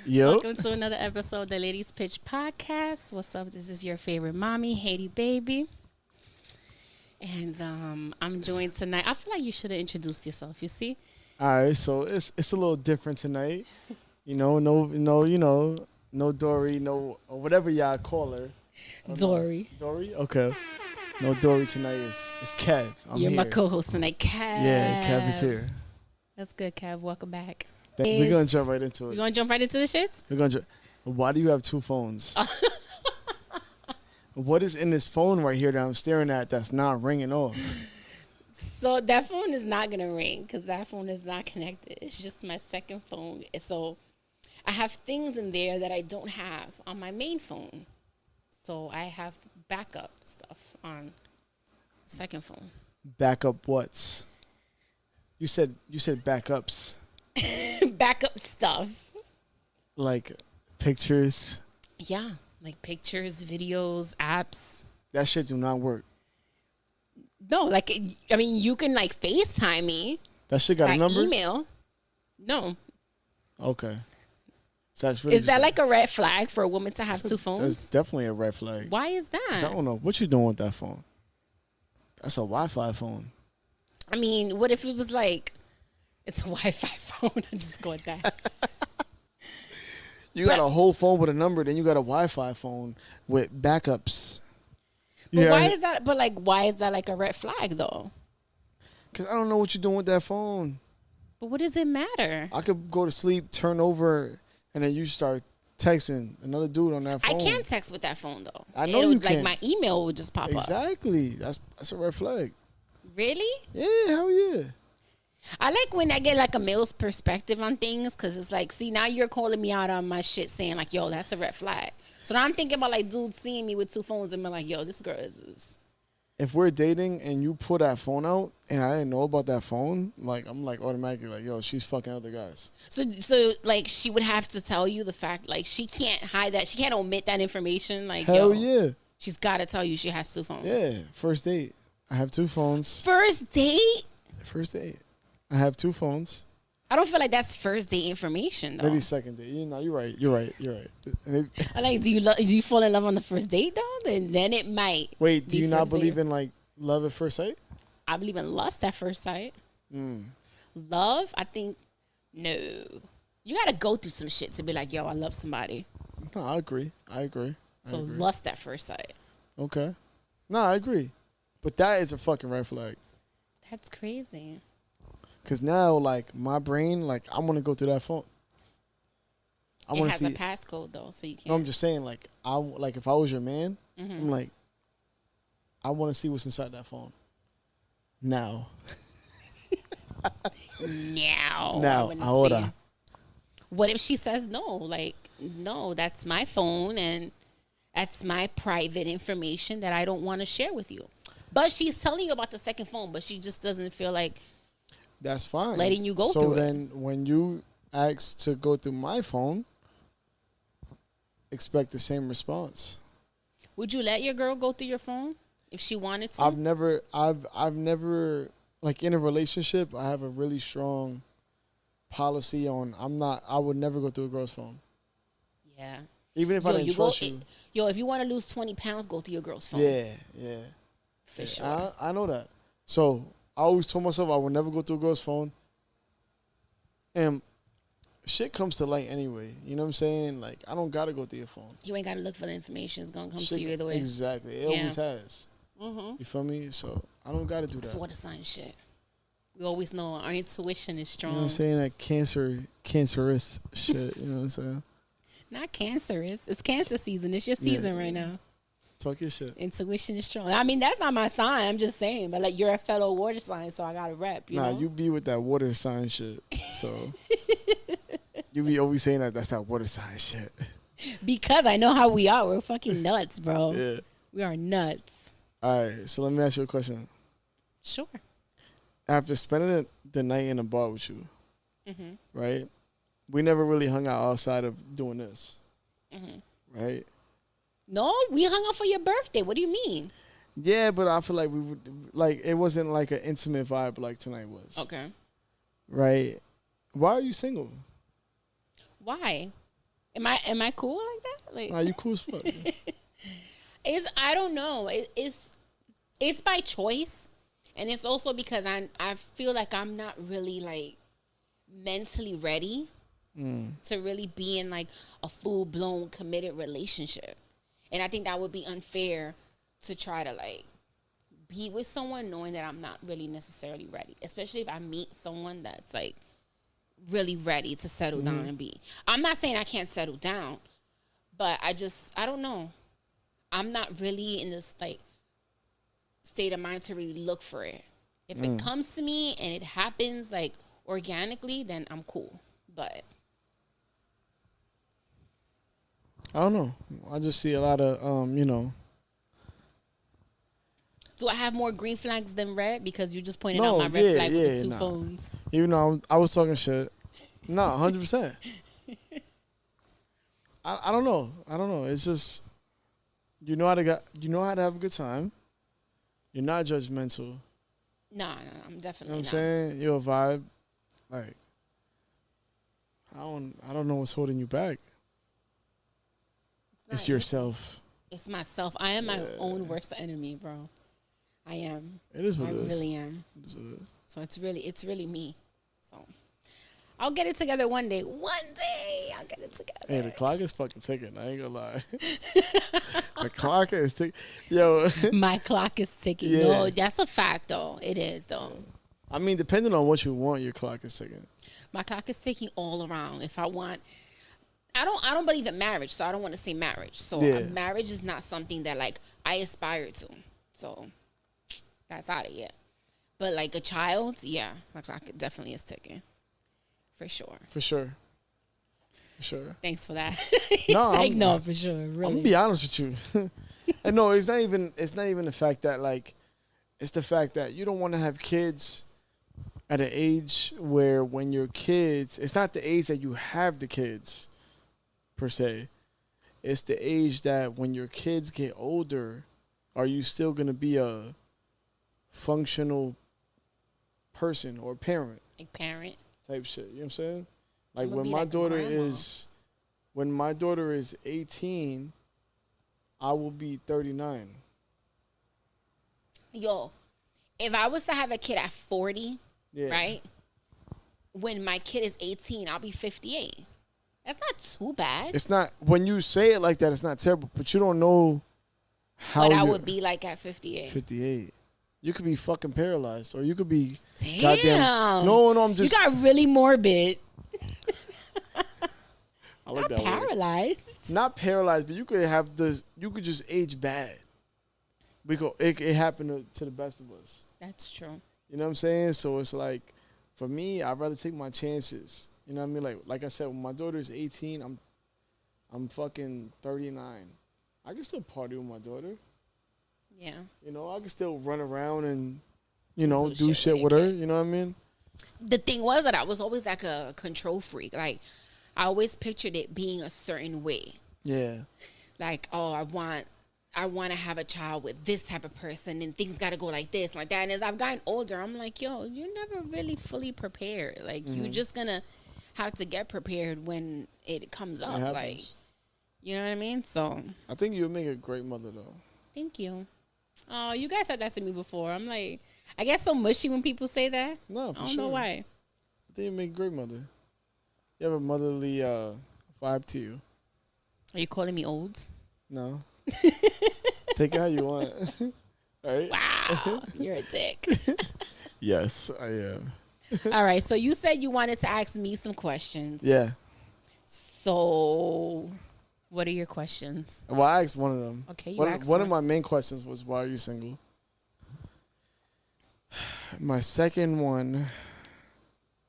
Yo. Welcome to another episode of the Ladies Pitch Podcast. What's up? This is your favorite mommy, Haydee baby. And I'm joined tonight. I feel like you should have introduced yourself, you see? All right, so it's a little different tonight. No Dory, no or whatever y'all call her. Dory. No. Dory? Okay. No Dory tonight is Kev. You're here. my co-host tonight, Kev. Yeah, Kev is here. That's good, Kev. Welcome back. We're gonna jump right into it. We're gonna jump right into the shits? Why do you have two phones? What is in this phone right here that I'm staring at that's not ringing off? So that phone is not gonna ring because that phone is not connected. It's just my second phone. So I have things in there that I don't have on my main phone. So I have backup stuff on the second phone. Backup what? You said backups. Backup stuff. Like pictures. Yeah, like pictures, videos, apps. That shit do not work. No, like, I mean, you can like FaceTime me. That shit got a number? Email. No. Okay. So that's really is that like a red flag for a woman to have two phones? That's definitely a red flag. Why is that? I don't know. What you doing with that phone? That's a Wi-Fi phone. I mean, what if it was like, it's a Wi-Fi phone? I'm just going with that. You got a whole phone with a number, then you got a Wi-Fi phone with backups. But why is that? But like, why is that like a red flag though? Because I don't know what you're doing with that phone. But what does it matter? I could go to sleep, turn over, and then you start texting another dude on that phone. I can't text with that phone though. I know you like can. my email would just pop up. Exactly. That's a red flag. Really? Yeah, hell yeah. I like when I get like a male's perspective on things because it's like, see, now you're calling me out on my shit saying like, yo, that's a red flag. So now I'm thinking about like dudes seeing me with two phones and be like, yo, this girl is. If we're dating and you pull that phone out and I didn't know about that phone, like I'm like automatically like, yo, she's fucking other guys. So like she would have to tell you the fact, like she can't hide that. She can't omit that information. Like, hell yo, yeah. She's got to tell you she has two phones. Yeah, first date. I have two phones. First date? First date. I have two phones. I don't feel like that's first date information though. Maybe second date. You're right. I like, do you fall in love on the first date though? Then it might. Wait, do you not believe in like love at first sight? I believe in lust at first sight. Love, I think, no. You got to go through some shit to be like, yo, I love somebody. No, I agree. So lust at first sight. Okay. No, I agree. But that is a fucking red flag. That's crazy. Because now, like, my brain, like, I want to go through that phone. It has a passcode, though, so you can't. No, I'm just saying, like, if I was your man, I'm like, I want to see what's inside that phone. Now. Now. Ahora. What if she says no? Like, no, that's my phone, and that's my private information that I don't want to share with you. But she's telling you about the second phone, but she just doesn't feel like that's fine. letting you go through So it. then when you ask to go through my phone, expect the same response. Would you let your girl go through your phone if she wanted to? I've never like in a relationship, I have a really strong policy on I would never go through a girl's phone. Yeah. Even if I didn't trust you. Yo, if you want to lose 20 pounds, go through your girl's phone. Yeah. For sure. I know that. So I always told myself I would never go through a girl's phone. And shit comes to light anyway. You know what I'm saying? Like, I don't got to go through your phone. You ain't got to look for the information. It's going to come to you either way. Exactly. It always has. You feel me? So I don't got to do that. It's water sign shit. We always know our intuition is strong. You know what I'm saying? That cancerous shit. You know what I'm saying? Not cancerous. It's cancer season. It's your season right now. Talk your shit. Intuition is strong. I mean, that's not my sign. I'm just saying. But, like, you're a fellow water sign, so I got to rep, you know? You be with that water sign shit. So, you be always saying that's that water sign shit. Because I know how we are. We're fucking nuts, bro. Yeah. We are nuts. All right. So, let me ask you a question. Sure. After spending the night in a bar with you, right? We never really hung out outside of doing this, right? No, we hung out for your birthday. What do you mean? Yeah, but I feel like we would it wasn't like an intimate vibe like tonight was. Okay. Right? Why are you single? Why? Am I cool like that? Like, Nah, you cool as fuck. I don't know. It's by choice, and it's also because I feel like I'm not really like mentally ready to really be in like a full blown committed relationship, and I think that would be unfair to try to like be with someone knowing that I'm not really necessarily ready, especially if I meet someone that's like really ready to settle down and be. I'm not saying I can't settle down, but I don't know. I'm not really in this like state of mind to really look for it. If it comes to me and it happens like organically, then I'm cool. But I don't know. I just see a lot of do I have more green flags than red? Because you just pointed out No, my red yeah, flag with yeah, the two nah. phones. Even though I was talking shit. No, 100%. I don't know. I don't know. It's just you know how to have a good time. You're not judgmental. No, I'm You know definitely what I'm not. saying? You're a vibe. Like I don't know what's holding you back. It's not yourself. It's myself. I am my own worst enemy, bro. I am. It is what I it is. really am. It is what it is. So it's really me. So I'll get it together one day. One day I'll get it together. Hey, the clock is fucking ticking. I ain't gonna lie. The clock is ticking. Yo. My clock is ticking. Yeah. No, that's a fact though. It is though. I mean, depending on what you want, your clock is ticking. My clock is ticking all around. If I want, I don't believe in marriage, so I don't want to say marriage. So Yeah. marriage is not something that like I aspire to. So that's out of it. But like a child, yeah, my clock definitely is ticking, for sure. For sure. For sure. Thanks for that. No, It's like I'm- no, for sure. I'm Really. gonna be honest with you. And no, it's not even the fact that like it's the fact that you don't want to have kids at an age where when you're kids, it's not the age that you have the kids per se. It's the age that when your kids get older, are you still gonna be a functional person or parent Like parent. type shit? You know what I'm saying? Like I'ma when be my like a daughter grandma. when my daughter is 18, I will be 39. Yo, if I was to have a kid at 40, Yeah. right? When my kid is 18, I'll be 58. That's not too bad. It's not when you say it like that. It's not terrible, but you don't know how But I you're would be like at 58. 58. You could be fucking paralyzed, or you could be Damn. goddamn. No, I'm just. You got really morbid. I like Not that word. paralyzed. Not paralyzed, but you could have this. You could just age bad. Because it happened to the best of us. That's true. You know what I'm saying? So it's like, for me, I'd rather take my chances. You know what I mean? Like I said, when my daughter is 18, I'm fucking 39. I can still party with my daughter. Yeah. You know, I can still run around and, you know, Do do shit shit with with your her. kid. You know what I mean? The thing was that I was always like a control freak. Like, I always pictured it being a certain way. Yeah. Like, oh, I want to have a child with this type of person, and things got to go like this, like that. And as I've gotten older, I'm like, yo, you're never really fully prepared. Like, you're just gonna have to get prepared when it comes up. happens. Like, you know what I mean? So, I think you would make a great mother, though. thank you. Oh, you guys said that to me before. I'm like, I get so mushy when people say that. No, for I don't sure. know why. I think you make a great mother. You have a motherly vibe to you. Are you calling me old? No. Take it how you want. All right? Wow, you're a dick. Yes, I am. All right, so you said you wanted to ask me some questions. Yeah. So, what are your questions? Well, I asked one of them. Okay, you One asked of one. my main questions was, why are you single? My second one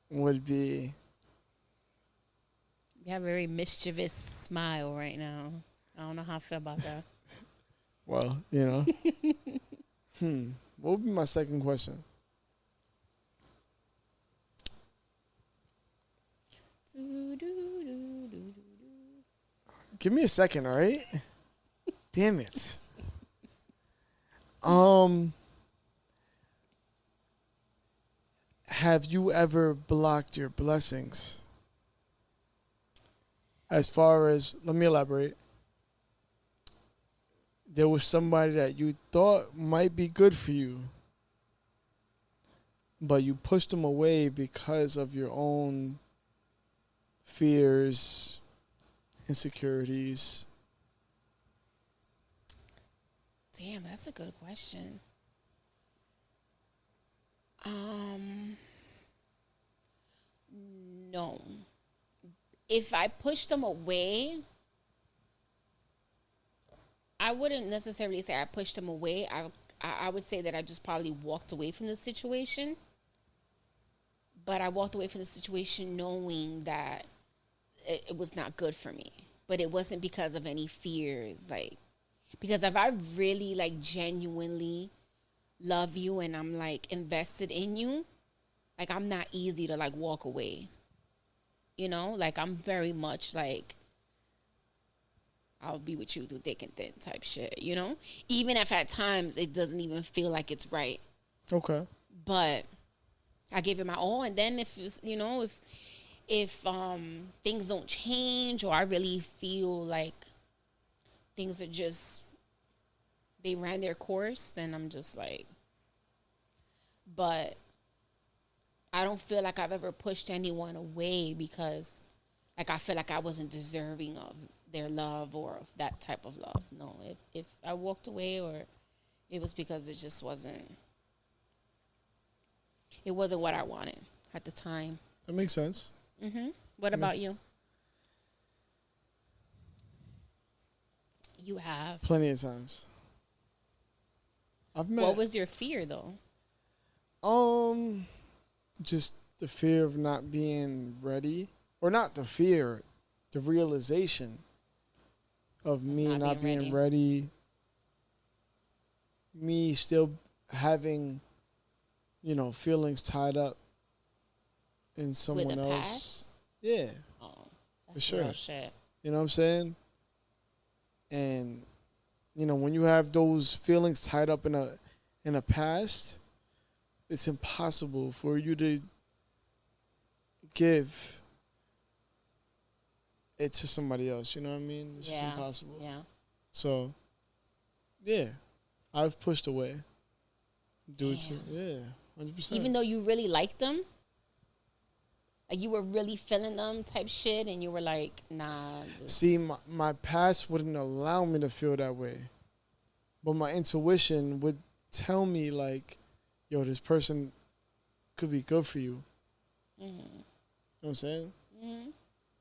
would be, You have a very mischievous smile right now. I don't know how I feel about that. well, you know. What would be my second question? Give me a second, all right? Damn it. Have you ever blocked your blessings? As far as, let me elaborate. There was somebody that you thought might be good for you, but you pushed them away because of your own fears, insecurities. Damn, that's a good question. Um, no. If I pushed them away, I wouldn't necessarily say I pushed them away. I would say that I just probably walked away from the situation. But I walked away from the situation knowing that it was not good for me. But it wasn't because of any fears, like, because if I really like genuinely love you and I'm like invested in you, like I'm not easy to like walk away. You know, like I'm very much like I'll be with you through thick and thin type shit, you know? Even if at times it doesn't even feel like it's right. Okay. But I gave it my all, and then if it's, you know, if things don't change or I really feel like things are just they ran their course, then I'm just like, but I don't feel like I've ever pushed anyone away because like I feel like I wasn't deserving of their love or of that type of love. No, if I walked away or it was because it just wasn't what I wanted at the time. That makes sense. What about you? You have. Plenty of times. I've met. What was your fear though? Just the fear of not being ready, or not the fear, the realization of me not being ready. Me still having, you know, feelings tied up in someone With the else. past? Yeah, Oh, for that's sure. real shit. You know what I'm saying? And you know, when you have those feelings tied up in a past, it's impossible for you to give it to somebody else. You know what I mean? It's just impossible. Yeah. So, yeah, I've pushed away. Do it to, Damn. yeah, 100%. Even though you really liked them, like you were really feeling them type shit, and you were like, nah. See, my past wouldn't allow me to feel that way, but my intuition would tell me like, yo, this person could be good for you. You know what I'm saying?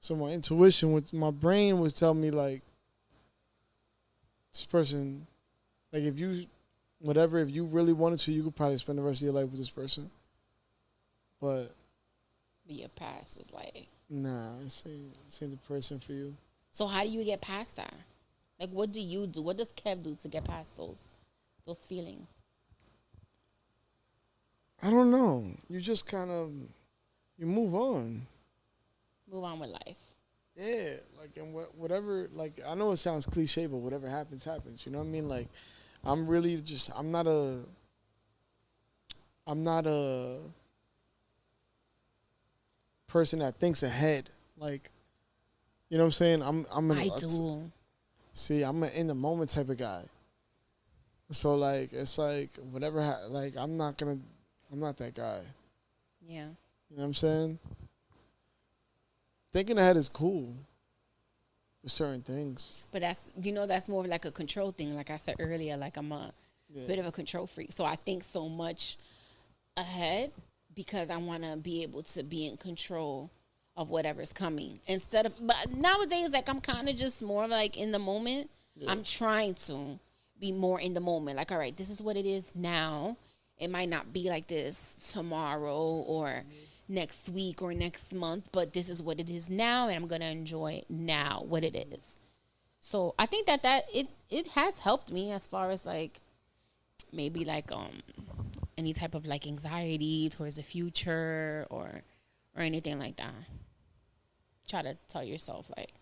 So my intuition, my brain was telling me like, this person, like if you really wanted to, you could probably spend the rest of your life with this person. But your past was like, nah, this ain't the person for you. So how do you get past that? Like, what do you do? What does Kev do to get past those feelings? I don't know. You just kind of, you move on. Move on with life. Yeah, like, and whatever, like, I know it sounds cliche, but whatever happens, happens. You know what I mean? Like, I'm not a person that thinks ahead. Like, you know what I'm saying? I do. See, I'm an in the moment type of guy. So like, it's like whatever. Like, I'm not that guy. Yeah. You know what I'm saying? Thinking ahead is cool for certain things. But that's more of like a control thing. Like I said earlier, like I'm a bit of a control freak. So I think so much ahead because I want to be able to be in control of whatever's coming. But nowadays, like I'm kind of just more like in the moment. Yeah. I'm trying to be more in the moment. Like, all right, this is what it is now. It might not be like this tomorrow or next week or next month, but this is what it is now, and I'm gonna enjoy now what it is. So I think that it has helped me as far as like maybe like any type of like anxiety towards the future or anything like that. Try to tell yourself like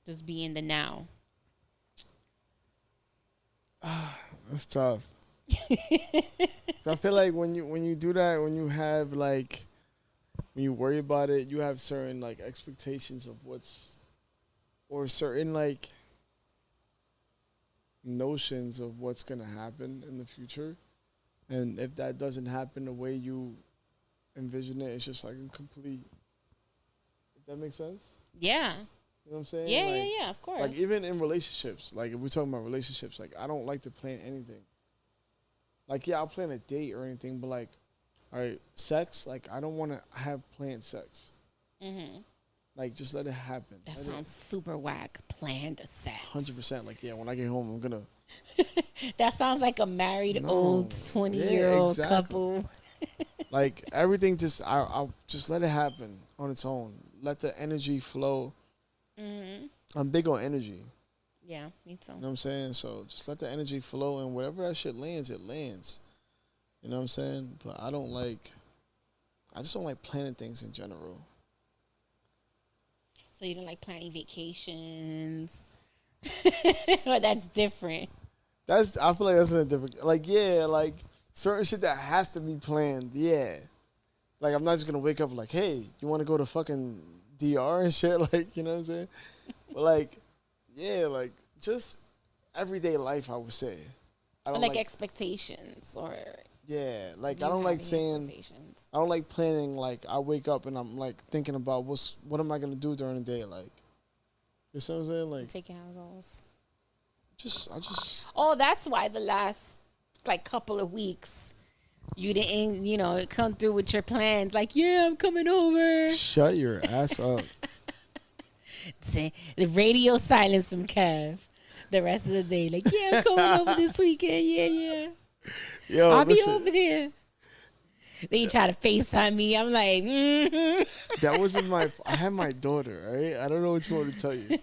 just be in the now. That's tough. So I feel like when you do that, when you have like, when you worry about it, you have certain like expectations of what's or certain like notions of what's gonna happen in the future, and if that doesn't happen the way you envision it, it's just like a complete. If that makes sense. Yeah. You know what I'm saying? Yeah, like, yeah, of course. Like even in relationships, like if we're talking about relationships, like I don't like to plan anything. Like yeah, I'll plan a date or anything, but like, all right, sex, like I don't want to have planned sex. Mm-hmm. Like just let it happen. That sounds super whack. Planned sex. 100%. Like yeah, when I get home, I'm gonna. That sounds like a married old 20-year-old couple. Like everything, just I'll just let it happen on its own. Let the energy flow. Mm-hmm. I'm big on energy. Yeah, me too. You know what I'm saying? So just let the energy flow, and whatever that shit lands, it lands. You know what I'm saying? But I just don't like planning things in general. So you don't like planning vacations? Well, that's different. I feel like that's a different. Like yeah, like certain shit that has to be planned. Yeah, like I'm not just gonna wake up like, hey, you want to go to fucking DR and shit? Like you know what I'm saying? But like, yeah, like just everyday life. I would say. I don't like expectations or. Yeah, like I don't like saying. I don't like planning. Like I wake up and I'm like thinking about what am I gonna do during the day? Like, you see what I'm saying? Like, take it how it goes. I just. Oh, that's why the last like couple of weeks you didn't, come through with your plans. Like, yeah, I'm coming over. Shut your ass up. The radio silence from Kev. The rest of the day, like, yeah, I'm coming over this weekend. Yeah. Yo, I'll be over there. Then you try to FaceTime me. I'm like, mm-hmm. That wasn't I had my daughter, right? I don't know what you want to tell you.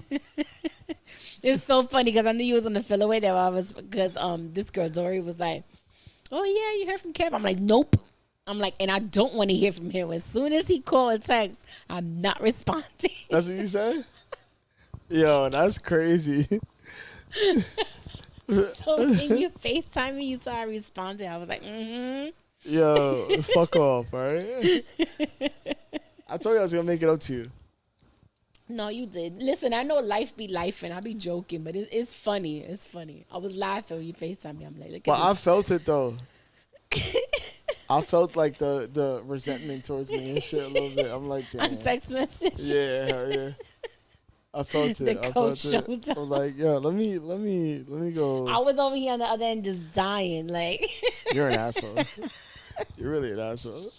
It's so funny because I knew you was on the feel away that I was, because this girl Dory was like, oh yeah, you heard from Kev. I'm like, nope. I'm like, and I don't want to hear from him. As soon as he call or text, I'm not responding. That's what you said? Yo, that's crazy. So when you FaceTime me, you saw I responded. I was like, mm-hmm. Yo, fuck off, all right? I told you I was going to make it up to you. No, you did. Listen, I know life be life, and I be joking, but it's funny. It's funny. I was laughing when you FaceTime me. I'm like, look at this. I felt it, though. I felt like the resentment towards me and shit a little bit. I'm like, damn. On text message? Yeah, hell yeah. I felt it. The coach showed up. I'm like, yo, let me go. I was over here on the other end just dying. Like, you're an asshole. You're really an asshole.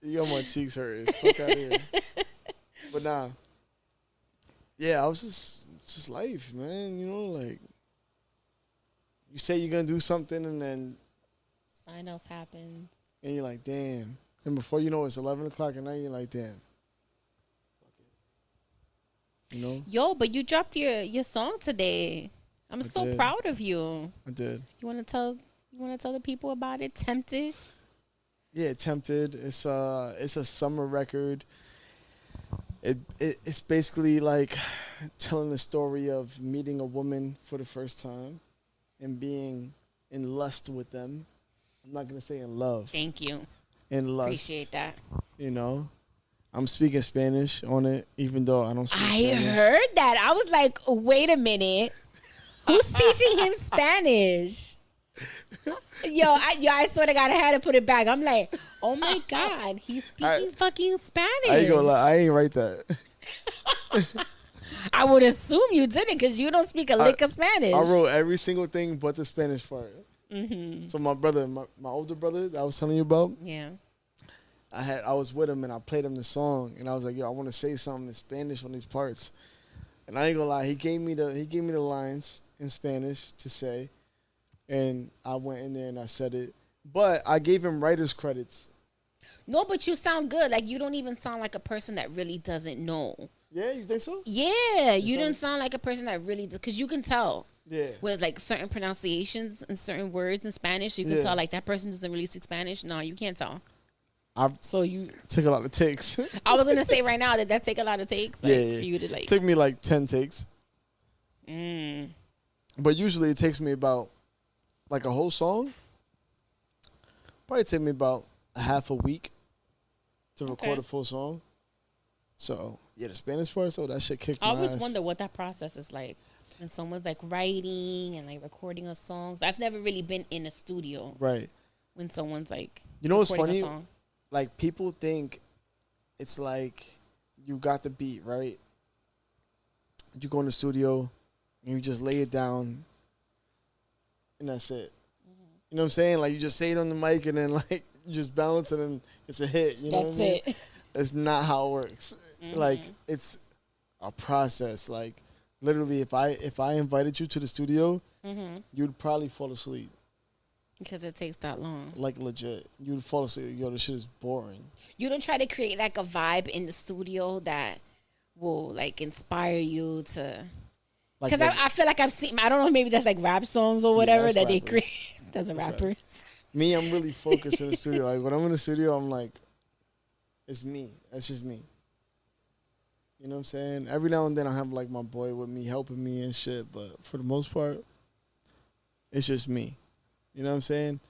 You got my cheeks hurting. Fuck out of here. But nah. Yeah, I was just life, man. You know, like you say you're gonna do something and then something else happens. And you're like, damn. And before you know it's 11 o'clock at night, you're like, damn. You know? Yo, but you dropped your song today. I'm so proud of you. I did. You wanna tell the people about it? Tempted? Yeah, Tempted. It's a summer record. It's basically like telling the story of meeting a woman for the first time and being in lust with them. I'm not gonna say in love. Thank you. In lust. Appreciate that. You know, I'm speaking Spanish on it, even though I don't speak Spanish. I heard that. I was like, wait a minute. Who's teaching him Spanish? Yo, I swear to God, I had to put it back. I'm like, oh my God, he's speaking fucking Spanish. I ain't gonna lie, I ain't write that. I would assume you didn't, because you don't speak a lick of Spanish. I wrote every single thing but the Spanish part. Mm-hmm. So my brother, my older brother that I was telling you about, yeah, I was with him and I played him the song and I was like, yo, I want to say something in Spanish on these parts. And I ain't gonna lie, he gave me the lines in Spanish to say. And I went in there and I said it. But I gave him writer's credits. No, but you sound good. Like, you don't even sound like a person that really doesn't know. Yeah, you think so? Yeah, you don't sound like a person that really does. Because you can tell. Yeah. With, like, certain pronunciations and certain words in Spanish, you can tell, like, that person doesn't really speak Spanish. No, you can't tell. So you took a lot of takes. I was going to say right now that take a lot of takes. Like, yeah. For you to, like. It took me, like, 10 takes. But usually it takes me about... like a whole song, probably take me about a half a week to record a full song. So Yeah, the Spanish part, so that shit kicked I my always ass. wonder what that process is like. When someone's like writing and like recording a song. I've never really been in a studio. Right. When someone's like You know what's recording funny? a song. Like, people think it's like you got the beat, right? You go in the studio and you just lay it down and that's it. You know what I'm saying? Like, you just say it on the mic and then, like, you just bounce and then it's a hit. You know That's what I mean? it. That's not how it works. Like, it's a process. Like, literally, if I invited you to the studio, you'd probably fall asleep. Because it takes that long. Like, legit. You'd fall asleep. Yo, this shit is boring. You don't try to create like a vibe in the studio that will like inspire you to. Because I feel like I've seen, I don't know, maybe that's like rap songs or whatever that they create. That's rappers. Me, I'm really focused in the studio. Like, when I'm in the studio, I'm like, it's me. That's just me. You know what I'm saying? Every now and then I have like my boy with me, helping me and shit. But for the most part, it's just me. You know what I'm saying?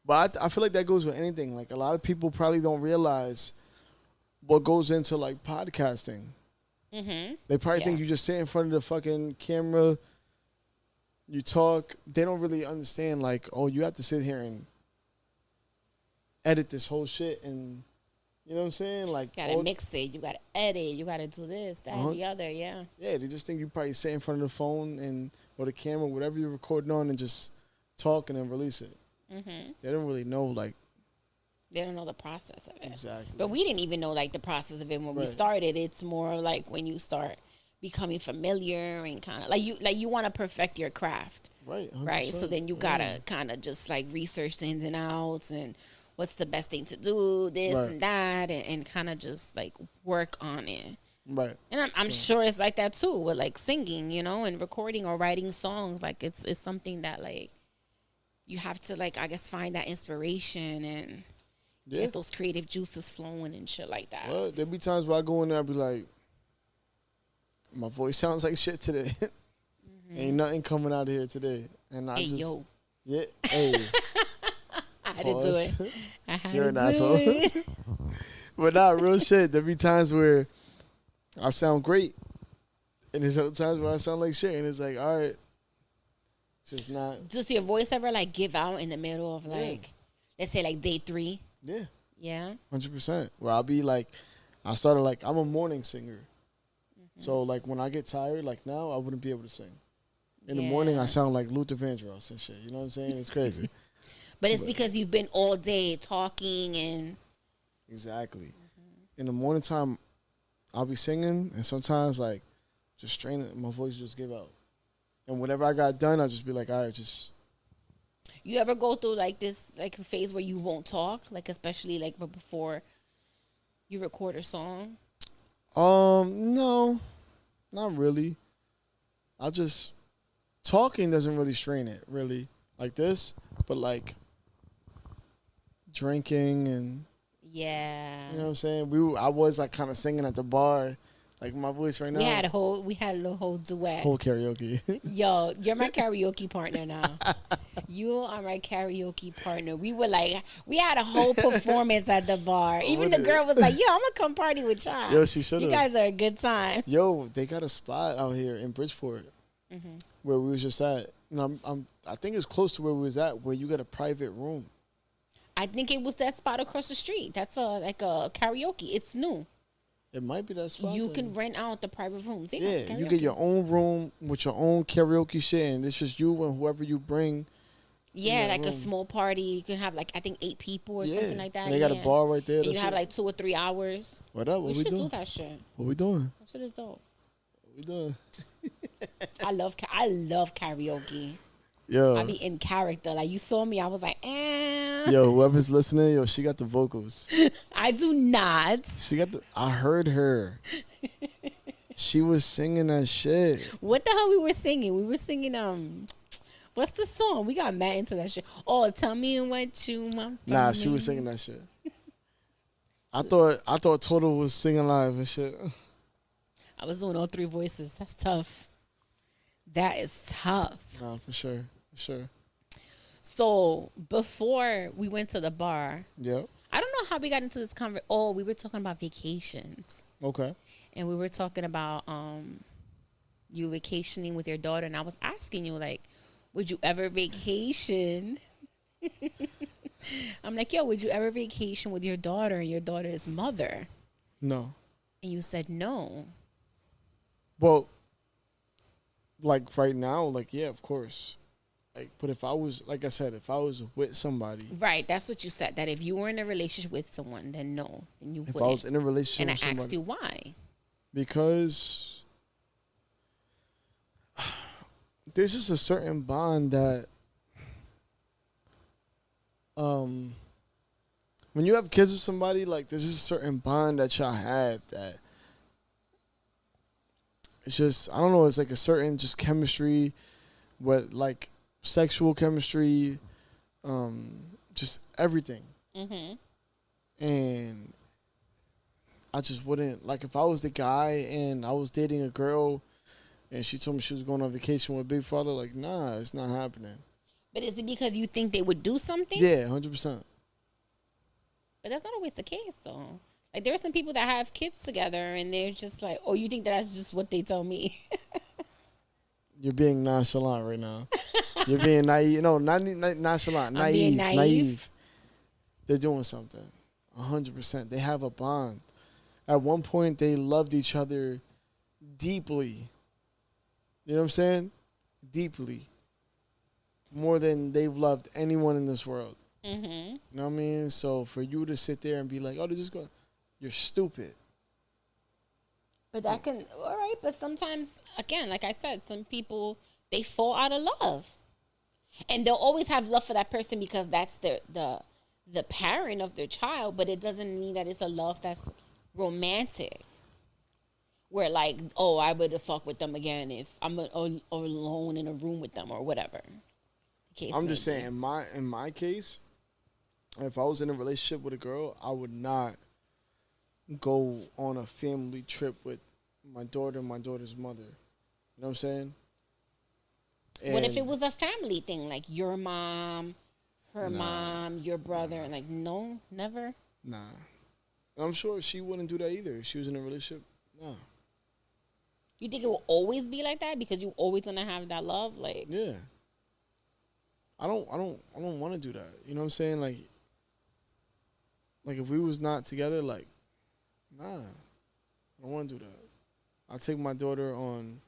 But I feel like that goes with anything. Like, a lot of people probably don't realize what goes into like podcasting. They probably think you just sit in front of the fucking camera, you talk. They don't really understand, like, oh, you have to sit here and edit this whole shit, and you know what I'm saying? Like, you gotta mix it, you gotta edit, you gotta do this, that, and the other, yeah. Yeah, they just think you probably sit in front of the phone and or the camera, whatever you're recording on, and just talk and then release it. They don't really know, like, they don't know the process of it. Exactly. But we didn't even know like the process of it when we started. It's more like when you start becoming familiar and kind of like you want to perfect your craft. Right. 100%. Right. So then you gotta kind of just like research the ins and outs and what's the best thing to do, this and that, and kind of just like work on it. Right. And I'm sure it's like that too with like singing, you know, and recording or writing songs. Like it's something that like you have to like, I guess, find that inspiration and get those creative juices flowing and shit like that. Well, there be times where I go in there and be like, my voice sounds like shit today. Ain't nothing coming out of here today. And I yo. Yeah, hey. I had to do it. I had You're to an do asshole. it. But not real shit. There be times where I sound great. And there's other times where I sound like shit. And it's like, all right. It's just not. Does your voice ever like give out in the middle of like, let's say like day 3? Yeah. Yeah. 100%. Where I'll be like, I started like, I'm a morning singer. So like when I get tired, like now, I wouldn't be able to sing. In the morning, I sound like Luther Vandross and shit. You know what I'm saying? It's crazy. But it's because you've been all day talking and. Exactly. In the morning time, I'll be singing, and sometimes like just straining, my voice just give out. And whenever I got done, I'll just be like, all right, just. You ever go through like this like phase where you won't talk, like especially like before you record a song? No, not really. I just talking doesn't really strain it, really, like this. But like drinking and you know what I'm saying. I was like kind of singing at the bar, like my voice right now. We had a little whole duet. Whole karaoke. Yo, you're my karaoke partner now. You are my karaoke partner. We had a whole performance at the bar. Even the girl was like, yo, I'm gonna come party with y'all. Yo, she should have. You guys are a good time. Yo, they got a spot out here in Bridgeport where we was just at. I think it's close to where we was at, where you got a private room. I think it was that spot across the street. That's like a karaoke. It's new. It might be that spot. You can rent out the private rooms. Yeah, you get your own room with your own karaoke shit, and it's just you and whoever you bring. Yeah, like a small party. You can have like I think 8 people or something like that. And they got a bar right there. And you have like 2 or 3 hours. What up? What we should doing? do that shit. What we doing? That shit is dope. What we doing? I love karaoke. Yo, I be in character. Like you saw me, I was like, eh. Yo, whoever's listening, yo, she got the vocals. I do not. She got the. I heard her. She was singing that shit. What the hell we were singing? We were singing what's the song? We got mad into that shit. Oh, tell me what you want. Nah, she was singing that shit. I thought Total was singing live and shit. I was doing all 3 voices. That's tough. That is tough. Nah, for sure. For sure. So before we went to the bar, yep. I don't know how we got into this conversation. Oh, we were talking about vacations. Okay. and we were talking about you vacationing with your daughter, and I was asking you like, would you ever vacation? I'm like, yo, would you ever vacation with your daughter and your daughter's mother? No. And you said no. Well, like right now, like yeah, of course. Like, but if I was, like I said, if I was with somebody, Right, that's what you said. That if you were in a relationship with someone, then no, then you if wouldn't. I was in a relationship And I with asked somebody, you why. because there's just a certain bond that, um, when you have kids with somebody, like there's just a certain bond that y'all have that it's just, I don't know, it's like a certain just chemistry, with like sexual chemistry, just everything. Mm-hmm. And I just wouldn't, like if I was the guy and I was dating a girl and she told me she was going on vacation with Big Father, like nah, it's not happening. But is it because you think they would do something? Yeah, 100%. But that's not always the case, though. Like, there are some people that have kids together, and they're just like, oh, you think that's just what they tell me? You're being nonchalant right now. You're being naive. No, not nonchalant. I'm being Naive. naive? They're doing something. 100%. They have a bond. At one point, they loved each other deeply. You know what I'm saying? Deeply. More than they've loved anyone in this world. Mm-hmm. You know what I mean? So for you to sit there and be like, oh, they're just going, you're stupid. But that can, all right, but sometimes, again, like I said, some people, they fall out of love. And they'll always have love for that person because that's the parent of their child, but it doesn't mean that it's a love that's romantic. Where like, oh, I would have fucked with them again if I'm alone in a room with them or whatever. I'm just saying, in my case, if I was in a relationship with a girl, I would not go on a family trip with my daughter and my daughter's mother. You know what I'm saying? What if it was a family thing, like your mom, her mom, your brother? Like, no, never? Nah. I'm sure she wouldn't do that either if she was in a relationship. Nah. You think it will always be like that because you always gonna have that love? Like, yeah. I don't want to do that. You know what I'm saying? Like if we was not together, like, nah, I don't want to do that. I'll take my daughter on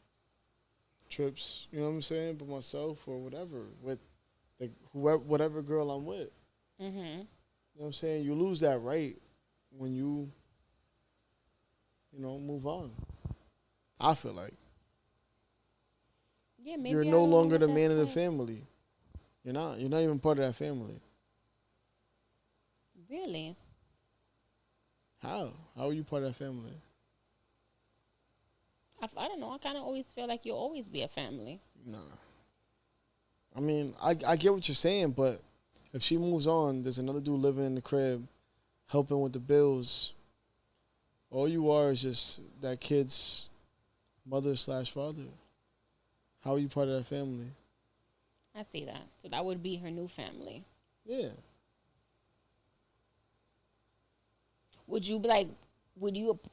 trips, you know what I'm saying, by myself or whatever, with like whatever girl I'm with. mm-hmm. You know what I'm saying? You lose that right when you move on. I feel like. Yeah, maybe You're no longer the man of the family. You're not even part of that family. Really? How are you part of that family? I don't know. I kind of always feel like you'll always be a family. Nah. I mean, I get what you're saying, but if she moves on, there's another dude living in the crib, helping with the bills. All you are is just that kid's mother/father. How are you part of that family? I see that. So that would be her new family. Yeah. Would you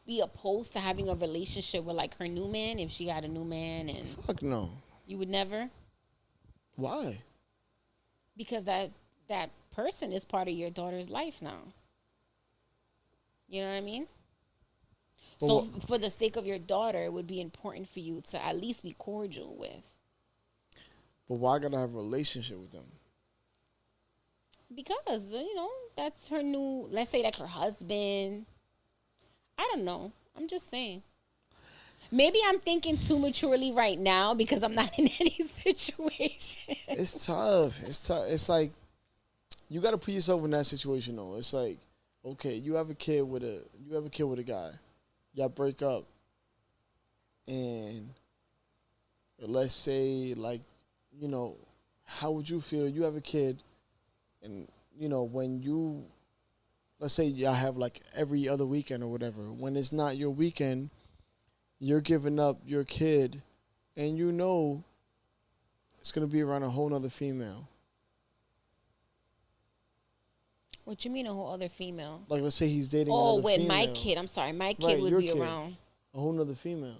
be opposed to having a relationship with like her new man if she got a new man? And fuck no. You would never? Why? Because that person is part of your daughter's life now. You know what I mean? So for the sake of your daughter, it would be important for you to at least be cordial with. But why gotta have a relationship with them? Because, that's her new, let's say like her husband. I don't know. I'm just saying. Maybe I'm thinking too maturely right now because I'm not in any situation. It's tough. It's like, you gotta put yourself in that situation though. It's like, okay, you have a kid with a guy. Y'all break up. And let's say like, how would you feel? You have a kid, and when you, let's say y'all have like every other weekend or whatever. When it's not your weekend, you're giving up your kid, and it's gonna be around a whole nother female. What you mean a whole other female? Like let's say he's dating. Oh, another with female. my kid. I'm sorry, my kid would be kid. around. a whole nother female.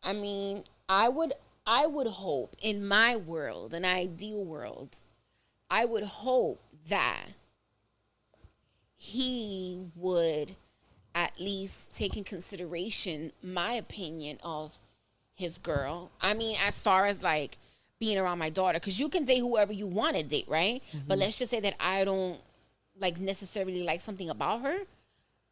I mean, I would hope in my world, an ideal world, I would hope that he would at least take in consideration my opinion of his girl. I mean, as far as like being around my daughter, because you can date whoever you want to date, right? But let's just say that I don't like necessarily like something about her,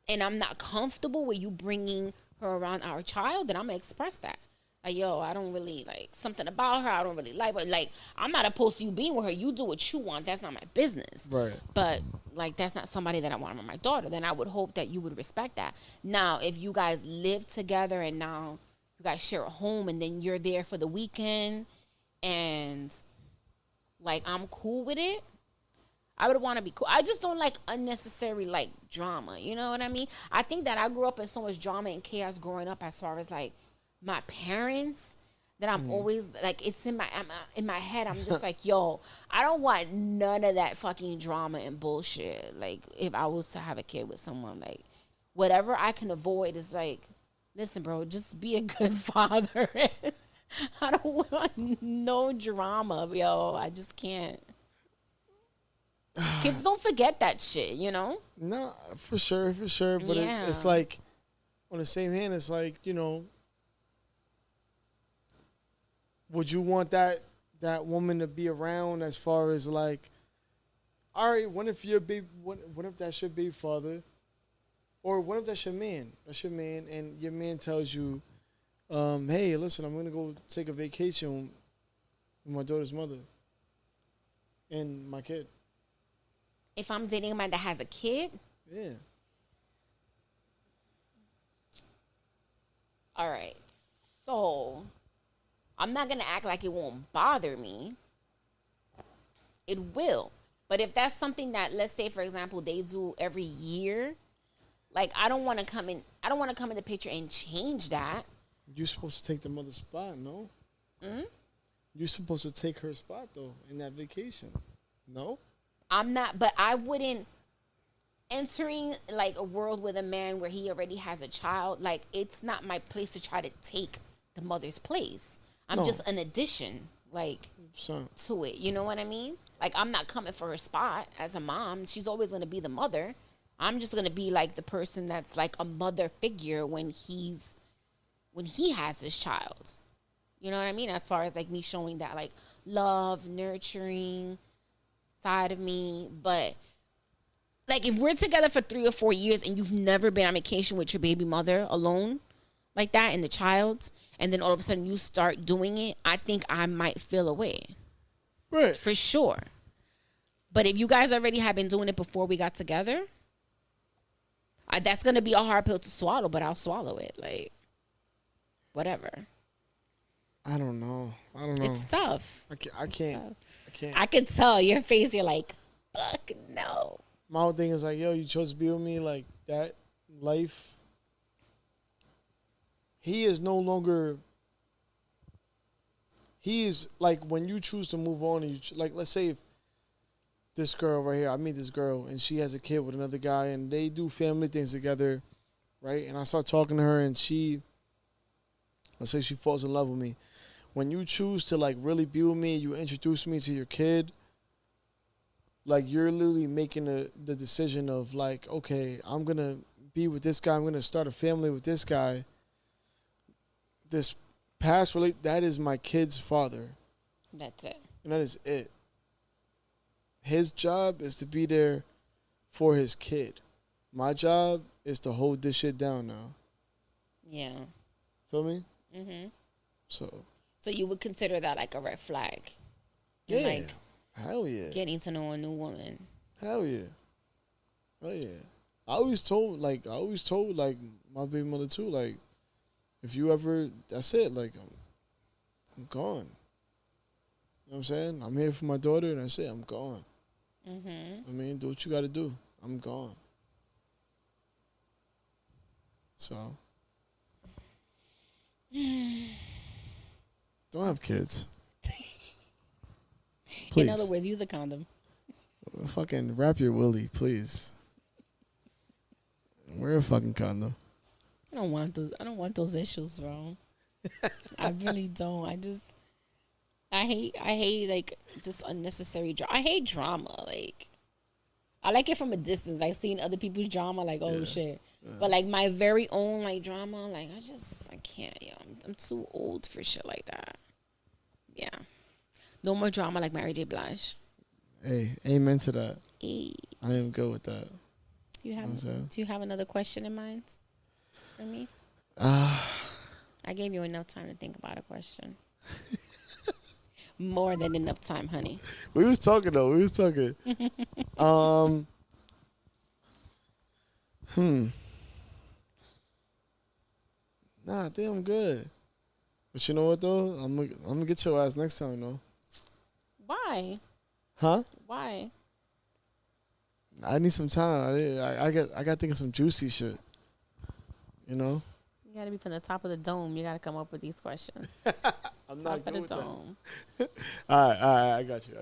and I'm not comfortable with you bringing her around our child, then I'm gonna express that. Like, yo, I don't really like something about her. I don't really like, but like, I'm not opposed to you being with her. You do what you want. That's not my business. Right. But like, that's not somebody that I want with my daughter. Then I would hope that you would respect that. Now, if you guys live together and now you guys share a home and then you're there for the weekend and like I'm cool with it, I would want to be cool. I just don't like unnecessary like drama. You know what I mean? I think that I grew up in so much drama and chaos growing up as far as like my parents that I'm always like it's in my head. I'm just like, yo, I don't want none of that fucking drama and bullshit. Like if I was to have a kid with someone, like whatever I can avoid is like, listen, bro, just be a good father. I don't want no drama, yo. I just can't. Kids don't forget that shit, you know? No, for sure. But Yeah. it's like, on the same hand, it's like, would you want that woman to be around as far as like, all right, what if that's your baby father? Or what if that's your man? That's your man, and your man tells you, hey, listen, I'm going to go take a vacation with my daughter's mother and my kid. If I'm dating a man that has a kid, Yeah. all right. So I'm not gonna act like it won't bother me. It will. But if that's something that, let's say, for example, they do every year, like I don't want to come in the picture and change that. You're supposed to take the mother's spot, no? You're supposed to take her spot though in that vacation. No? I'm not, but I wouldn't entering like a world with a man where he already has a child. Like it's not my place to try to take the mother's place. I'm just an addition, like to it. You know what I mean? Like I'm not coming for her spot as a mom. She's always gonna be the mother. I'm just gonna be like the person that's like a mother figure when he has his child. You know what I mean? As far as like me showing that like love, nurturing side of me. But like if we're together for 3 or 4 years and you've never been on vacation with your baby mother alone like that and the child, and then all of a sudden you start doing it, I think I might feel away. Right. For sure. But if you guys already have been doing it before we got together, that's going to be a hard pill to swallow, but I'll swallow it. Like, whatever. I don't know. It's tough. I can't. I can tell your face. You're like, fuck no. My whole thing is like, yo, you chose to be with me like that life. He is no longer. He is like when you choose to move on, and like let's say if this girl right here, I meet this girl and she has a kid with another guy and they do family things together, right? And I start talking to her and let's say she falls in love with me. When you choose to like really be with me, you introduce me to your kid, like you're literally making the decision of like, okay, I'm going to be with this guy. I'm going to start a family with this guy. This that is my kid's father. That's it. And that is it. His job is to be there for his kid. My job is to hold this shit down now. Yeah. Feel me? Mm-hmm. So you would consider that like a red flag? Yeah. Like hell yeah. Getting to know a new woman. Hell yeah. Hell yeah. I always told like my baby mother too, like, if you ever, that's it, like, I'm gone. You know what I'm saying? I'm here for my daughter, and that's it, I'm gone. Mm-hmm. I mean, do what you got to do. I'm gone. So. Don't have kids. Please. In other words, use a condom. Fucking wrap your willy, please. Wear a fucking condom. I don't want those issues, bro. I really don't. I hate like just unnecessary drama. I hate drama. Like I like it from a distance. Like seeing other people's drama, like oh shit. But like my very own like drama, like I can't. Yo, I'm too old for shit like that. Yeah, no more drama like Mary J. Blige. Hey, amen to that. Hey, I am good with that. do you have another question in mind for me? I gave you enough time to think about a question. More than enough time, honey. We was talking though. We was talking. Nah, I think I'm good. But you know what though? I'm gonna get your ass next time though. Why? Huh? Why? I need some time. I got to think of some juicy shit. You know? You gotta be from the top of the dome. You gotta come up with these questions. I'm not Top good of with the dome. that. All right. I got you.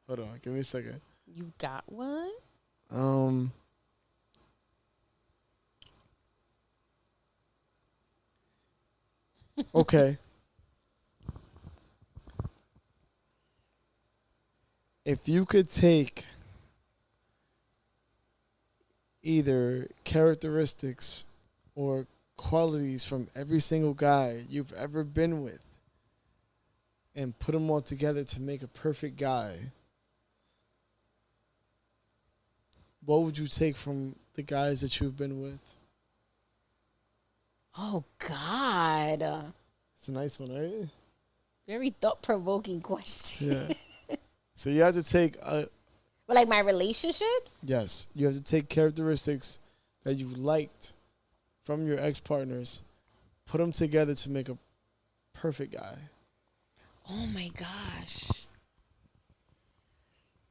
Hold on. Give me a second. You got one? Okay. If you could take either characteristics or qualities from every single guy you've ever been with and put them all together to make a perfect guy, what would you take from the guys that you've been with? Oh God. It's a nice one, right? Very thought-provoking question. Yeah. So you have to take But like my relationships? yes, you have to take characteristics that you liked from your ex-partners, put them together to make a perfect guy. Oh my gosh.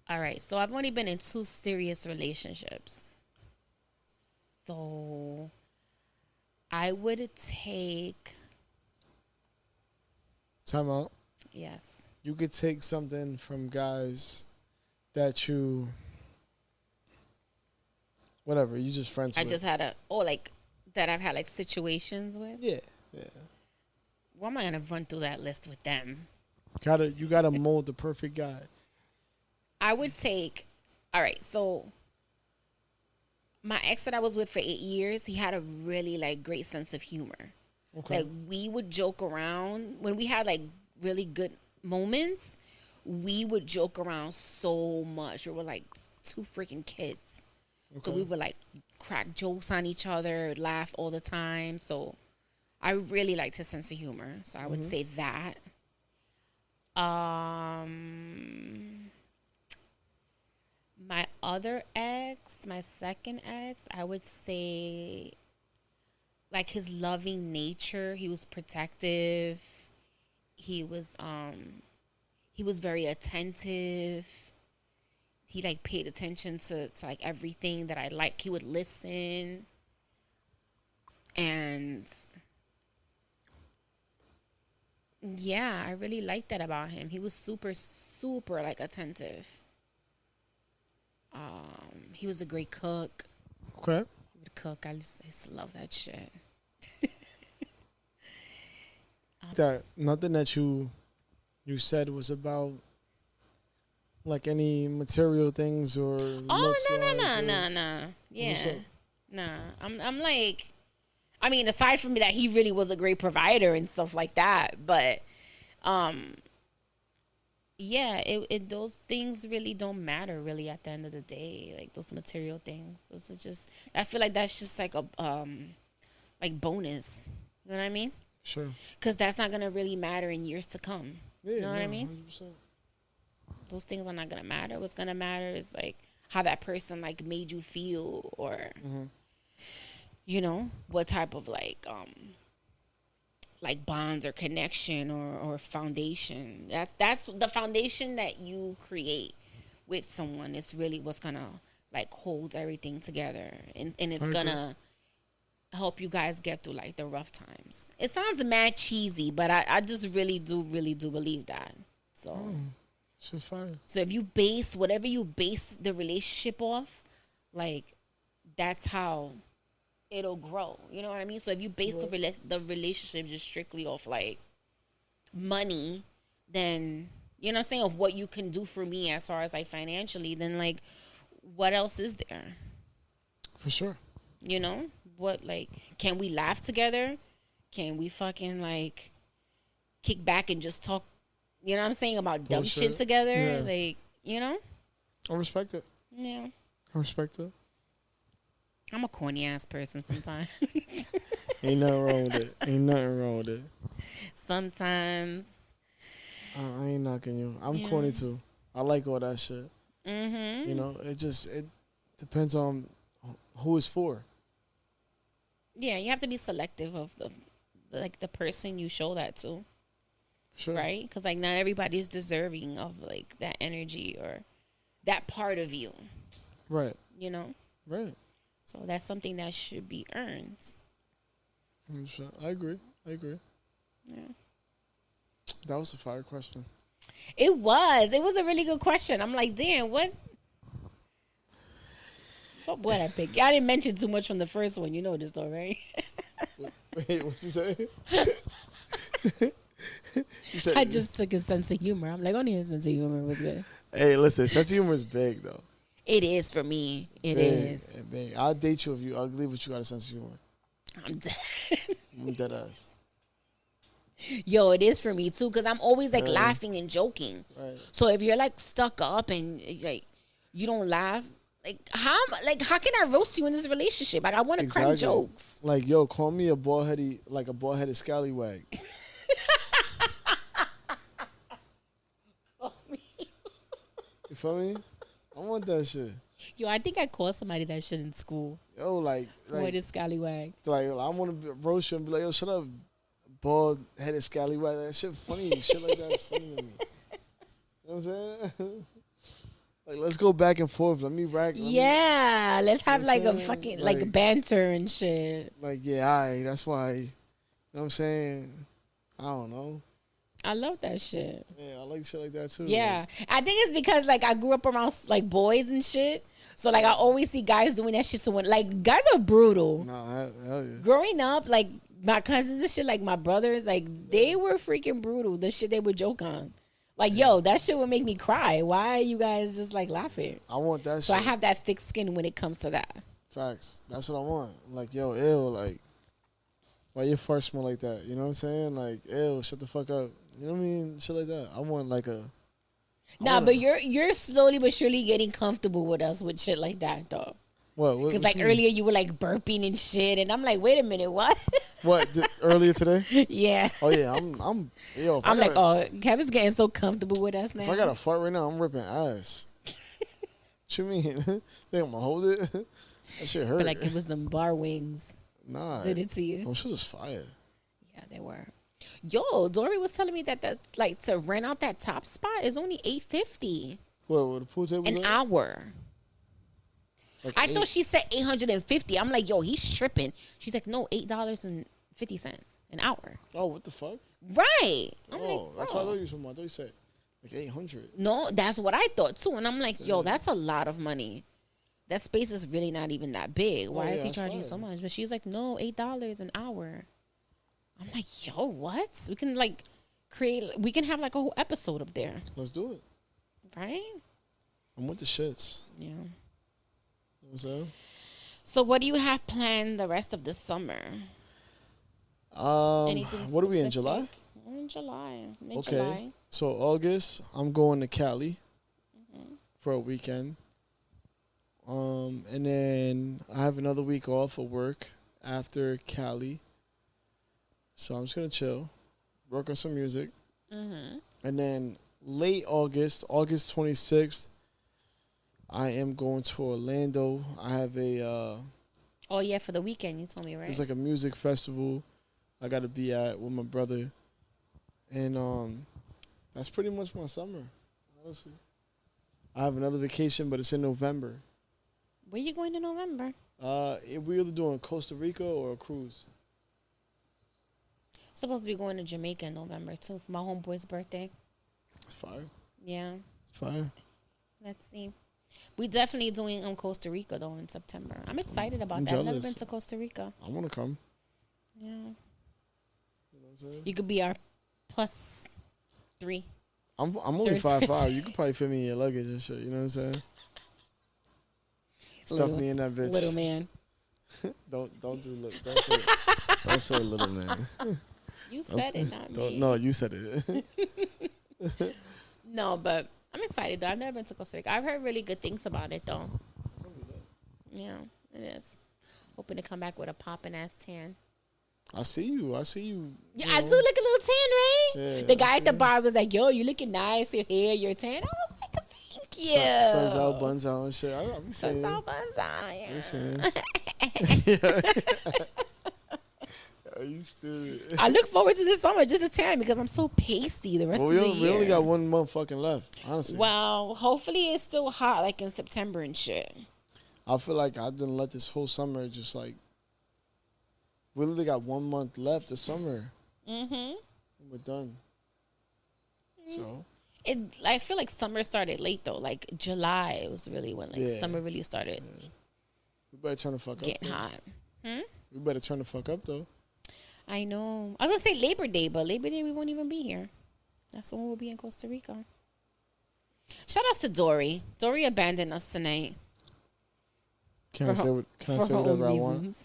All right. So I've only been in 2 serious relationships. So I would take. Time out. Yes. You could take something from guys that you, whatever, you just friends I with. just had that I've had like situations with. Yeah. Well, am I gonna run through that list with them? You gotta mold the perfect guy. I would take. All right. So my ex that I was with for 8 years, he had a really like great sense of humor. Okay. Like we would joke around when we had like really good moments. We would joke around so much. We were like 2 freaking kids. Okay. So we would like crack jokes on each other, laugh all the time. So I really liked his sense of humor. So I would say that. My other ex, my second ex, I would say like his loving nature. He was protective. He was very attentive. He like paid attention to like everything that I like. He would listen. And yeah, I really liked that about him. He was super, super like attentive. He was a great cook. Okay. He would cook. I used to love that shit. That nothing that you said was about like any material things or no. Yeah. Nah. I'm like, I mean, aside from that, he really was a great provider and stuff like that. But, yeah, those things really don't matter really at the end of the day. Like those material things. Those are just, I feel like that's just like a, like bonus. You know what I mean? Sure. Because that's not going to really matter in years to come. Yeah, you know what I mean? 100%. Those things are not going to matter. What's going to matter is like how that person like made you feel, or, you know, what type of like bonds or connection or foundation. That's the foundation that you create with someone is really what's going to like hold everything together. And it's going to help you guys get through like the rough times. It sounds mad cheesy, but I just really do believe that. So fire. So if you base whatever you base the relationship off, like that's how it'll grow. You know what I mean? So if you base the relationship just strictly off like money, then you know what I'm saying, of what you can do for me as far as like financially, then like what else is there? For sure. You know? What, like, can we laugh together? Can we fucking like kick back and just talk, you know what I'm saying, about dumb shit together? Yeah. Like, you know? I respect it. Yeah. I respect it. I'm a corny ass person sometimes. Ain't nothing wrong with it. Ain't nothing wrong with it. Sometimes. I ain't knocking you. I'm corny too. I like all that shit. Mm-hmm. You know, it depends on who it's for. Yeah, you have to be selective of the person you show that to. Sure. Right? Because like not everybody's deserving of like that energy or that part of you. Right. You know? Right. So that's something that should be earned. 100%. I agree. Yeah. That was a fire question. It was a really good question. I'm like, damn, what boy I picked? I didn't mention too much from the first one. You know this though, right? Wait, what you say? You said, I just took a sense of humor. I'm like, only his sense of humor was good. hey, listen, sense of humor is big though. It is for me. It big, is. Big. I'll date you if you ugly, but you got a sense of humor. I'm dead. I'm dead ass. Yo, it is for me too, because I'm always like laughing and joking. Right. So if you're like stuck up and like you don't laugh, how can I roast you in this relationship? Like I want to crack jokes. Like, yo, call me a bald-headed scallywag. You feel me? I want that shit. Yo, I think I called somebody that shit in school. Yo, like Boy, this scallywag. Like, I want to roast you and be like, yo, shut up, bald-headed scallywag. That shit funny. Shit like that's funny to me. You know what I'm saying? Like, let's go back and forth. Let me rack. Let's have like a fucking like banter and shit. Like, yeah, that's why. You know what I'm saying? I don't know. I love that shit. Yeah, I like shit like that too. Yeah, I think it's because like I grew up around like boys and shit. So like I always see guys doing that shit. So when like guys are brutal. No, hell yeah. Growing up, like my cousins and shit, like my brothers, like they were freaking brutal. The shit they would joke on. Like, yo, that shit would make me cry. Why are you guys just like laughing? I want that so shit. I have that thick skin when it comes to that. Facts. That's what I want. Like, yo, ew, like, why your fart smell like that? You know what I'm saying? Like, ew, shut the fuck up. You know what I mean? Shit like that. I want like a... But you're slowly but surely getting comfortable with us with shit like that, though. What? Because like earlier you were like burping and shit, and I'm like, wait a minute, what? What? Earlier today? Yeah. Oh yeah, I'm like, oh, Kevin's getting so comfortable with us now. If I got a fart right now, I'm ripping ass. What you mean? Think I'm gonna hold it? That shit hurt. But like it was them bar wings. Nah. Did it to you? Oh, shit was fire. Yeah, they were. Yo, Dory was telling me that's like to rent out that top spot is only $850. What the pool table? An hour. Like I thought she said $850. I'm like, yo, he's tripping. She's like, no, $8.50 an hour. Oh, what the fuck? Right. I'm like, that's what I thought you said. I thought you said like 800. No, that's what I thought too. And I'm like, yo, that's a lot of money. That space is really not even that big. Why is he charging you so much? But she's like, no, $8 an hour. I'm like, yo, what? We can like we can have like a whole episode up there. Let's do it. Right? I'm with the shits. Yeah. So what do you have planned the rest of the summer? Anything what are we in, July? We're in July. Okay. So August, I'm going to Cali for a weekend. And then I have another week off of work after Cali. So I'm just going to chill, work on some music. And then late August, August 26th, I am going to Orlando. I have a... oh, yeah, for the weekend, you told me, right? It's like a music festival I got to be at with my brother. And that's pretty much my summer, honestly. I have another vacation, but it's in November. Where you going in November? We're either doing Costa Rica or a cruise. Supposed to be going to Jamaica in November, too, for my homeboy's birthday. It's fire. Yeah. It's fire. Let's see. We definitely doing Costa Rica though in September. I'm excited about I'm that. I've never jealous. been to Costa Rica. I want to come. Yeah. You know what I'm saying? You could be our +3. I'm only Third 5'5". person. You could probably fit me in your luggage and shit. You know what I'm saying? Stuff Little- me in that bitch. Little man. Don't say little man. You said it, not me. No, you said it. No, but I'm excited though. I've never been to Costa Rica. I've heard really good things about it though. Yeah, it is. Hoping to come back with a popping ass tan. I see you. Yeah, I do look a little tan, right? Yeah, The guy at the bar was like, "Yo, you looking nice. Your hair, your tan." I was like, "Thank you." Sun's out, buns out, and shit. I'll be saying. Sun's out, buns out. Yeah. Are you stupid? I look forward to this summer just a tan because I'm so pasty the rest of the year. We only got 1 month fucking left, honestly. Well, hopefully it's still hot like in September and shit. I feel like I didn't let this whole summer just like. We literally got 1 month left of summer. Mm-hmm. We're done. So. I feel like summer started late though. Like July was really when summer really started We better turn the fuck up. getting hot. We better turn the fuck up though. I know. I was gonna say Labor Day, but Labor Day we won't even be here. That's when we'll be in Costa Rica. Shout outs to Dory. Dory abandoned us tonight. Can I say whatever I want?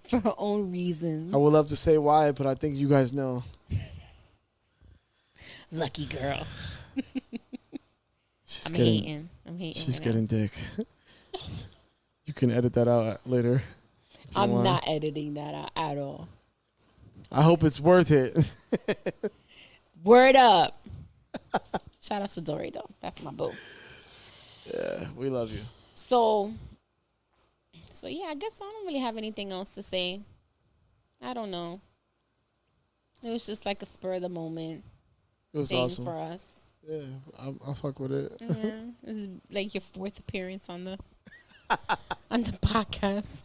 For her own reasons. I would love to say why, but I think you guys know. Lucky girl. I'm hating. She's getting dick. You can edit that out later. I'm not editing that out at all. I hope it's worth it. Word up. Shout out to Dory though. That's my boo. Yeah, we love you. So yeah, I guess I don't really have anything else to say. I don't know. It was just like a spur of the moment It was thing awesome for us. Yeah, I fuck with it. Yeah, it was like your 4th appearance on the podcast.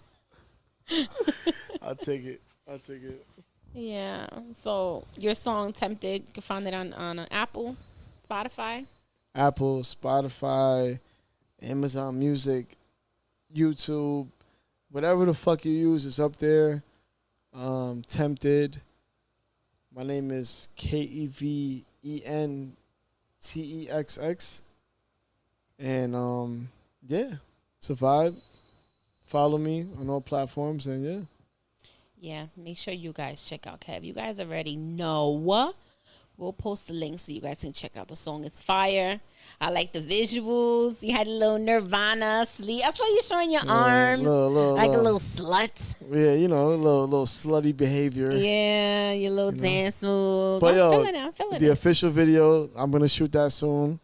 I'll take it. Yeah. So your song "Tempted," you can find it on Apple, Spotify, Amazon Music, YouTube, whatever the fuck you use is up there. Tempted. My name is KevenTexx. And yeah, it's a vibe. Follow me on all platforms, and yeah. Yeah, make sure you guys check out Kev. You guys already know. We'll post the link so you guys can check out the song. It's fire. I like the visuals. You had a little Nirvana sleeve. I saw you showing your arms like a little slut. Yeah, you know, a little slutty behavior. Yeah, your little dance moves. But I'm feeling it. The official video, I'm going to shoot that soon.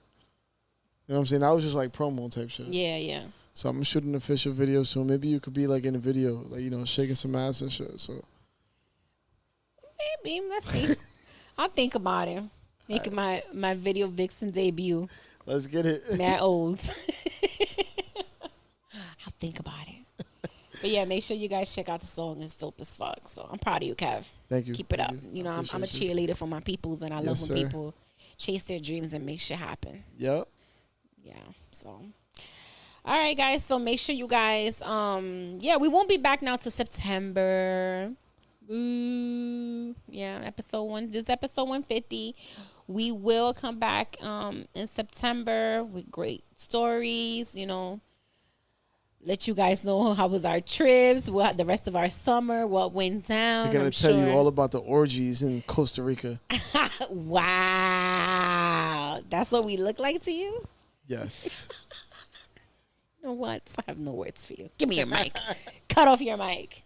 You know what I'm saying? That was just like promo type shit. Yeah. So I'm shooting an official video soon. Maybe you could be like in a video, like, you know, shaking some ass and shit. So maybe, let's see. I'll think about it. Making my video vixen debut. Let's get it. Mad old. I'll think about it. But yeah, make sure you guys check out the song. It's dope as fuck. So I'm proud of you, Kev. Thank you. Keep it up. You know, I'm a cheerleader for my peoples, and I love when sir. people chase their dreams and make shit happen. Yep. Yeah. So. All right, guys. So make sure you guys, we won't be back now till September. Ooh, yeah, episode 1. This is episode 150. We will come back in September with great stories. You know, let you guys know how was our trips, what the rest of our summer, what went down. We're gonna tell you all about the orgies in Costa Rica. Wow, that's what we look like to you. Yes. You know what? I have no words for you. Give me your mic. Cut off your mic.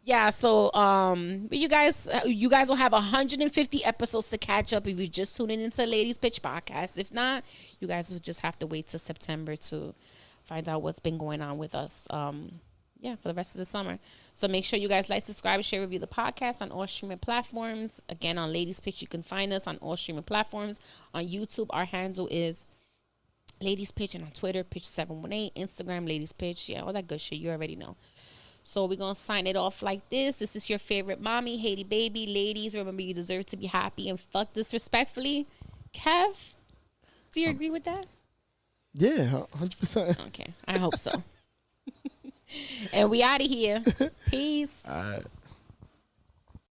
Yeah, so but you guys will have 150 episodes to catch up if you're just tuning into Ladies Pitch Podcast. If not, you guys will just have to wait till September to find out what's been going on with us. For the rest of the summer. So make sure you guys like, subscribe, share, review the podcast on all streaming platforms. Again, on Ladies Pitch, you can find us on all streaming platforms. On YouTube, our handle is Ladies Pitch, and on Twitter, Pitch718, Instagram, Ladies Pitch. Yeah, all that good shit. You already know. So we're going to sign it off like this. This is your favorite mommy, Haydee baby. Ladies, remember you deserve to be happy and fuck disrespectfully. Kev, do you agree with that? Yeah, 100%. Okay, I hope so. And we out of here. Peace. All right.